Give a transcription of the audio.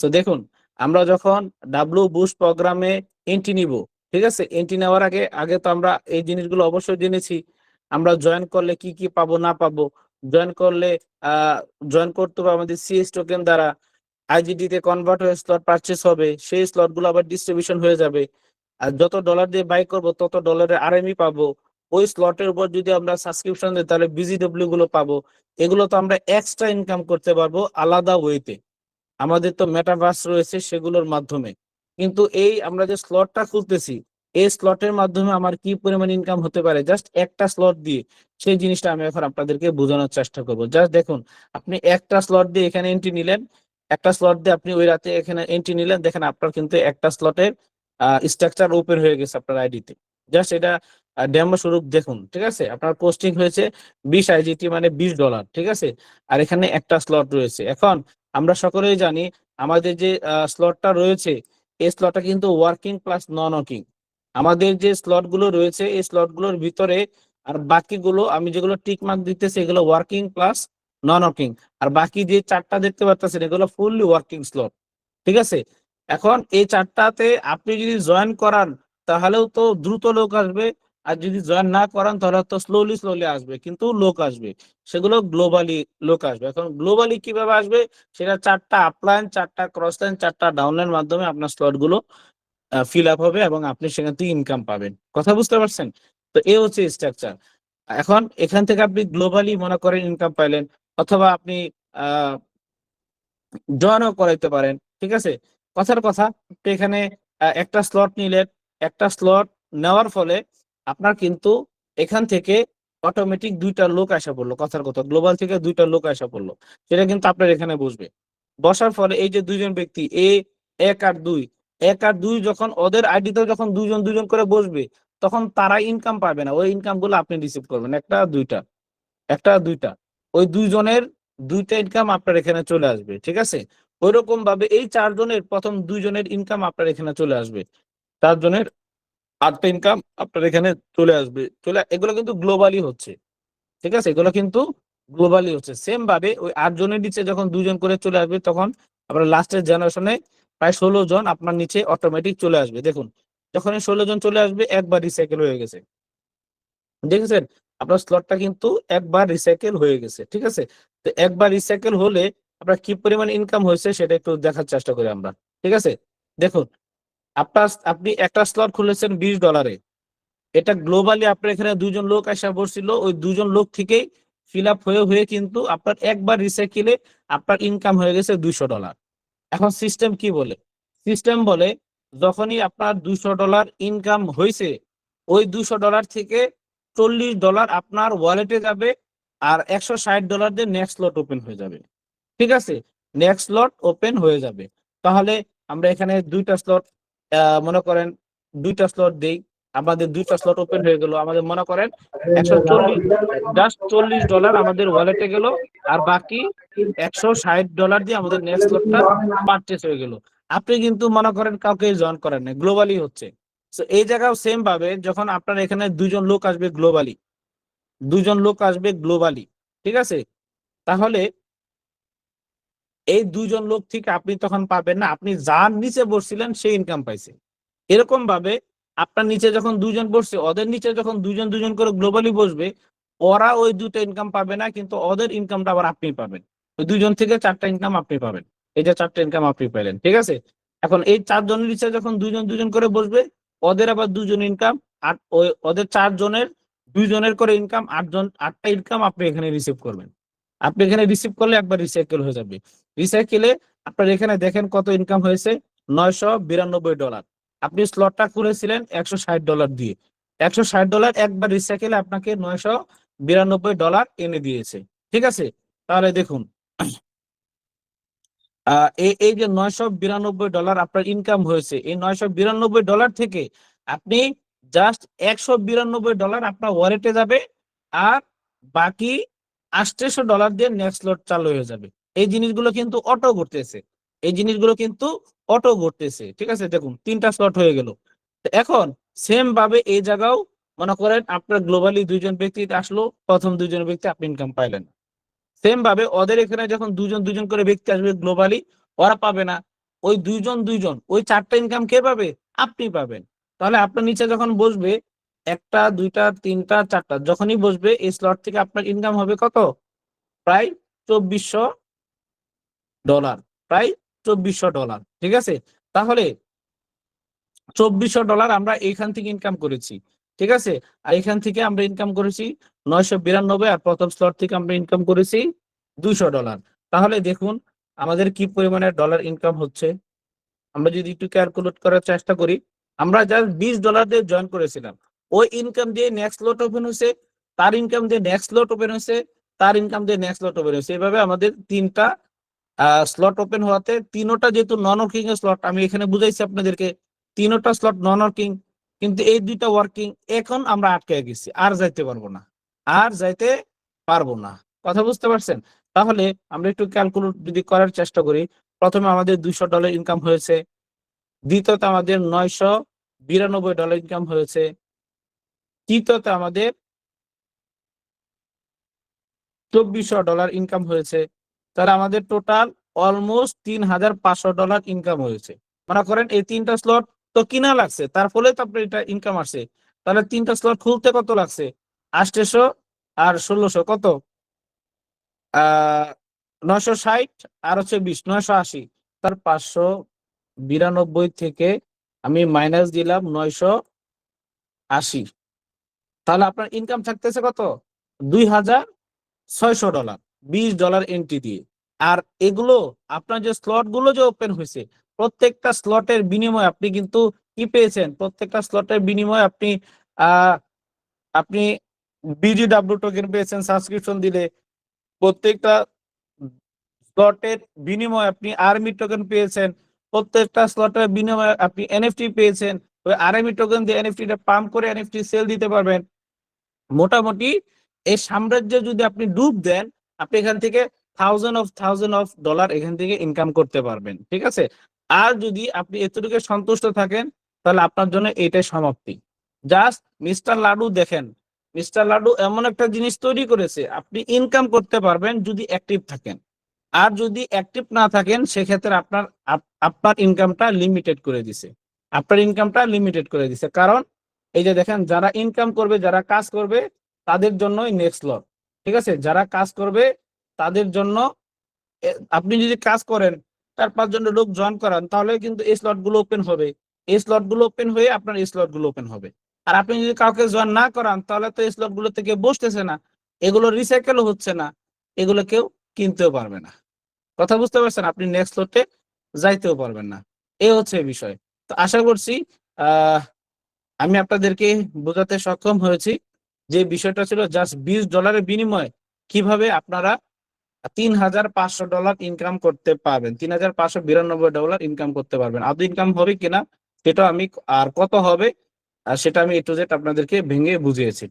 তো দেখুন, আমরা যখন ডাব্লিউ বুস্ট প্রোগ্রামে এন্ট্রি নিব, ঠিক আছে, এন্ট্রি নেওয়ার আগে আগে তো আমরা এই জিনিসগুলো অবশ্যই জেনেছি। আমরা জয়েন করলে কি কি পাবো না পাবো, জয়েন করলে জয়েন করতে হবে আমাদের সিএস টোকেন দ্বারা, আইজিডি তে কনভার্ট হয়ে স্লট পারচেস হবে, সেই স্লট গুলো আবার ডিস্ট্রিবিউশন হয়ে যাবে। আর যত ডলার দিয়ে বাই করবো তত ডলারের আরএমই পাবো। ওই স্লটের উপর যদি আমরা সাবস্ক্রিপশন দিই তাহলে বিজিডব্লিউ গুলো পাবো। এগুলো তো আমরা এক্সট্রা ইনকাম করতে পারবো আলাদা ওয়েতে। আমাদের তো মেটাভার্স রয়েছে সেগুলোর মাধ্যমে। কিন্তু এই আমরা যে স্লটটা খুলতেছি, এই স্লটের মাধ্যমে আমার কি পরিমাণ ইনকাম হতে পারে জাস্ট একটা স্লট দিয়ে, সেই জিনিসটা আমি এখন আপনাদেরকে বোঝানোর চেষ্টা করবো। জাস্ট দেখুন, আপনি একটা স্লট দিয়ে এখানে এন্ট্রি নিলেন, একটা স্লট দিয়ে আপনি ওই রাতে এখানে এন্ট্রি নিলেন, দেখেন আপনার কিন্তু একটা স্লটের স্ট্রাকচার ওপেন হয়ে গেছে আপনার আইডিতে। জাস্ট এটা ডেমো স্বরূপ দেখুন, ঠিক আছে। আপনার পোস্টিং হয়েছে 20 আইজিটি মানে $20, ঠিক আছে। আর এখানে একটা স্লট রয়েছে। এখন আমরা সকলেই জানি আমাদের যে স্লটটা রয়েছে, এই স্লটটা কিন্তু ওয়ার্কিং প্লাস নন ওয়ার্কিং। আমাদের যে স্লট গুলো রয়েছে এই স্লট গুলোর ভিতরে আর বাকিগুলো আমি যেগুলো টিক মার্ক দিতেছি এগুলো ওয়ার্কিং প্লাস নন ওয়ার্কিং। আর বাকি যে চারটা দেখতে পাচ্ছেন এগুলো ফুললি ওয়ার্কিং স্লট, ঠিক আছে। এখন এই চারটাতে আপনি যদি জয়েন করান তাহলেও তো দ্রুত লোক আসবে, আর যদি জয়েন না করান তাহলে তো স্লোলি স্লোলি আসবে, কিন্তু লোক আসবে, সেগুলো গ্লোবালি লোক আসবে। এখন গ্লোবালি কিভাবে আসবে, সেটা চারটা আপলাইন, চারটা ক্রস লাইন, চারটা ডাউনলাইন মাধ্যমে আপনার স্লট গুলো ফিল আপ হবে এবং আপনি সেখান থেকে ইনকাম পাবেন। কথা বুঝতে পারছেন? তো এই হচ্ছে স্ট্রাকচার। এখন এখান থেকে আপনি গ্লোবালি মনে করেন ইনকাম পাইলেন, অথবা আপনি আহ জয়েনও করাইতে পারেন, ঠিক আছে। কথার কথা, আপনি এখানে একটা স্লট নিলেন, একটা স্লট নেওয়ার ফলে আপনার কিন্তু এখান থেকে অটোমেটিক দুইটা লোক আসা পড়লো। কথার কথা, গ্লোবাল থেকে দুইটা লোক আসা পড়লো, সেটা কিন্তু আপনার এখানে বসবে। বসার ফলে এই যে দুইজন ব্যক্তি এক আর দুই, এক আর দুই যখন ওদের আইডিতেও যখন দুইজন দুইজন করে বসবে, তখন তারা ইনকাম পাবে না, ওই ইনকাম গুলো আপনি রিসিভ করবেন, একটা দুইটা, একটা দুইটা, ওই দুইজনের দুইটা ইনকাম আপনার এখানে চলে আসবে, ঠিক আছে। ওইরকম ভাবে এই চারজনের প্রথম দুইজনের ইনকাম আপনার এখানে চলে আসবে, চারজনের আটটা ইনকাম আপনার এখানে চলে আসবে। এগুলো কিন্তু গ্লোবালি হচ্ছে, ঠিক আছে, এগুলো কিন্তু গ্লোবালি হচ্ছে। সেম ভাবে ওই 8 জনের নিচে যখন দুইজন করে চলে আসবে, তখন আপনার লাস্টের জেনারেশনে প্রায় 16 জন আপনার নিচে অটোমেটিক চলে আসবে। দেখুন, যখন 16 জন চলে আসবে একবার রিসাইকেল হয়ে গেছে, দেখেছেন, আপনার স্লটটা কিন্তু একবার রিসাইকেল হয়ে গেছে, ঠিক আছে। তো একবার রিসাইকেল হলে আপনার কি পরিমাণ ইনকাম হয়েছে সেটা একটু দেখার চেষ্টা করি আমরা, ঠিক আছে। দেখুন, আপনি একটা স্লট খুলেছেন $20, এটা গ্লোবালি আপনার এখানে দুজন লোক আসা বসছিল, ওই দুজন লোক থেকেই ফিল আপ হয়ে হয়ে কিন্তু আপনার একবার রিসাইকেলে আপনার ইনকাম হয়ে গেছে $200। এখন সিস্টেম কি বলে, সিস্টেম বলে যখনই আপনার $200 ইনকাম হয়েছে, ওই $200 থেকে $40 আপনার ওয়ালেটে যাবে, আর $160 দিয়ে নেক্সট স্লট ওপেন হয়ে যাবে, ঠিক আছে। নেক্সট স্লট ওপেন হয়ে যাবে। তাহলে আমরা এখানে দুইটা স্লট মনে করেন দুইটা স্লট দেই, আমাদের দুইটা স্লট ওপেন হয়ে গেল, আমাদের মনে করেন 140, জাস্ট $40 আমাদের ওয়ালেটে গেল, আর বাকি $160 দিয়ে আমাদের নেক্সট স্লটটা পারচেস হয়ে গেল। আপনি কিন্তু মনে করেন কাউকে জয়েন করেন না, গ্লোবালি হচ্ছে। তো এই জায়গাও সেম ভাবে যখন আপনার এখানে দুইজন লোক আসবে গ্লোবালি, দুইজন লোক আসবে গ্লোবালি, ঠিক আছে, তাহলে এই দুইজন লোক থেকে আপনি তখন পাবেন না, আপনি যার নিচে বসছিলেন সেই ইনকাম পাইছে। এরকম ভাবে আপনার নিচে যখন দুইজন বসছে, ওদের নিচে যখন দুইজন দুইজন করে গ্লোবালি বসবে, ওরা ওই দুটো ইনকাম পাবে না, কিন্তু ওদের ইনকামটা আবার আপনি পাবেন। ওই দুইজন থেকে চারটা ইনকাম আপনি পাবেন, এই যে চারটা ইনকাম আপনি পেলেন, ঠিক আছে। এখন এই চারজনের নিচে যখন দুইজন দুইজন করে বসবে, ওদের আবার দুজন ইনকাম, আর ওদের চারজনের দুইজনের করে ইনকাম, আটটা ইনকাম আপনি এখানে রিসিভ করবেন। আপনি এখানে রিসিভ করলে একবার রিসাইকেল হয়ে যাবে। রিসাইকেলে আপনার এখানে দেখেন কত ইনকাম হয়েছে, $992। আপনি স্লটটা খুলেছিলেন $160 দিয়ে, $160 একবার রিসাইকেলে আপনাকে $992 এনে দিয়েছে, ঠিক আছে। তাহলে দেখুন, এই যে $992 আপনার ইনকাম হয়েছে, এই $992 থেকে আপনি জাস্ট $192 আপনার ওয়ালেটে যাবে, আর বাকি $800 দিয়ে নেক্সট লট চালু হয়ে যাবে। এই জিনিসগুলো কিন্তু অটো ঘটতেছে, এই জিনিসগুলো কিন্তু অটো ঘটতেছে, ঠিক আছে। দেখুন, 3টা স্লট হয়ে গেল। এখন সেম ভাবে এই জায়গাও মনে করেন আপনার গ্লোবালি দুইজন ব্যক্তি আসলো, প্রথম দুইজন ব্যক্তি আপনি ইনকাম পাইলেন। সেম ভাবে ওদের এখানে যখন দুজন দুজন করে ব্যক্তি আসবে গ্লোবালি, ওরা পাবে না, ওই দুইজন ওই 4টা ইনকাম কে পাবে? আপনি পাবেন। তাহলে আপনার নিচে যখন বসবে 1টা 2টা 3টা 4টা যখনই বসবে এই স্লট থেকে আপনার ইনকাম হবে কত? প্রায় $2400, প্রায় $2400। ঠিক আছে, তাহলে $2400 আমরা এইখান থেকে ইনকাম করেছি। ঠিক আছে, আর এখান থেকে আমরা ইনকাম করেছি 992, আর প্রথম স্লট থেকে আমরা ইনকাম করেছি $200। তাহলে দেখুন আমাদের কি পরিমাণের ডলার ইনকাম হচ্ছে। আমরা যদি একটু ক্যালকুলেট করার চেষ্টা করি, আমরা জাস্ট $20 দিয়ে জয়েন করেছিলাম, ওই ইনকাম দিয়ে নেক্সট লট ওপেন হয়েছে, তার ইনকাম দিয়ে নেক্সট লট ওপেন হয়েছে, তার ইনকাম দিয়ে নেক্সট লট ওপেন হয়েছে। এভাবে আমাদের 3টা স্লট ওপেন হওয়াতে, 3টা যেহেতু নন ওয়ার্কিং এর স্লট, আমি এখানে বুঝাইছি আপনাদেরকে 3টা স্লট নন ওয়ার্কিং, কিন্তু এই 2টা ওয়ার্কিং। এখন আমরা আটকে গেছি, আর যাইতে পারবো না, আর যাইতে পারবো না। কথা বুঝতে পারছেন? তাহলে আমরা একটু ক্যালকুলেট যদি করার চেষ্টা করি, প্রথমে আমাদের $200 ইনকাম হয়েছে, দ্বিতীয়তে আমাদের $992 ইনকাম হয়েছে, তৃতীয়তে আমাদের $2400 ইনকাম হয়েছে। তাহলে আমাদের টোটাল অলমোস্ট $3500 ইনকাম হয়েছে। মনে করেন এই 3টা স্লট তো কিনা লাগছে, তার ফলে তো আপনার এটা ইনকাম আসছে। তাহলে 3টা স্লট খুলতে কত লাগছে? 800 আর 1600 কত? 960 আর হচ্ছে 20, 980। তার 592 থেকে আমি মাইনাস দিলাম 980। তাহলে আপনার ইনকাম থাকতেছে কত? $2600, $20 এন্ট্রি দিয়ে। আর এগুলো আপনার যে স্লট গুলো যে ওপেন হয়েছে, প্রত্যেকটা স্লটের বিনিময়ে আপনি কিন্তু কি পেয়েছেন? প্রত্যেকটা স্লটের বিনিময়ে আপনি আহ আপনি BGW টোকেন পেয়েছেন সাবস্ক্রিপশন দিলে, প্রত্যেকটা স্লটের বিনিময়ে আপনি আর্মি টোকেন পেয়েছেন, প্রত্যেকটা স্লটের বিনিময়ে আপনি এনএফটি পেয়েছেন। ওই আর্মি টোকেন দিয়ে এনএফটিটা পাম্প করে এনএফটি সেল দিতে পারবেন। মোটামুটি এই সাম্রাজ্যে যদি আপনি ডুব দেন, আপনি এখান থেকে থাউজেন্ড অফ ডলার এখান থেকে ইনকাম করতে পারবেন। ঠিক আছে, আর যদি আপনি এতটুকু সন্তুষ্ট থাকেন, তাহলে আপনার জন্য এইটাই সমাপ্তি। জাস্ট মিস্টার লাডু দেখেন, মিস্টার লাডু এমন একটা জিনিস তৈরি করেছে, আপনি ইনকাম করতে পারবেন যদি অ্যাক্টিভ থাকেন। আর যদি অ্যাক্টিভ না থাকেন, সেক্ষেত্রে আপনার ইনকামটা লিমিটেড করে দিছে, আপনার ইনকামটা লিমিটেড করে দিছে। কারণ এই যে দেখেন, যারা ইনকাম করবে, যারা কাজ করবে, তাদের জন্যই নেক্সট লট। ঠিক আছে, যারা কাজ করবে তাদের জন্য, আপনি যদি কাজ করেন, 4-5 জন লোক জয়েন করান, তাহলে কিন্তু এই স্লট গুলো ওপেন হবে, এই স্লট গুলো ওপেন হয়ে আপনার এই স্লট গুলো ওপেন হবে। আর আপনি যদি কাউকে জয়েন না করান, তাহলে তো এই স্লট গুলো থেকে বসতেছে না, এগুলো রিসাইকেলও হচ্ছে না, এগুলো কেউ কিনতেও পারবে না। কথা বুঝতে পারছেন? আপনি নেক্সট লটে যাইতেও পারবেন না। এই হচ্ছে বিষয়। তো আশা করছি আহ আমি আপনাদেরকে বোঝাতে সক্ষম হয়েছি যে বিষয়টা ছিল জাস্ট $20 বিনিময়ে কিভাবে আপনারা $3500 ইনকাম করতে পারবেন, $3592 ইনকাম করতে পারবেন। আদৌ ইনকাম হবে কিনা সেটা আমি, আর কত হবে সেটা আমি A to Z আপনাদেরকে ভেঙে বুঝিয়েছি।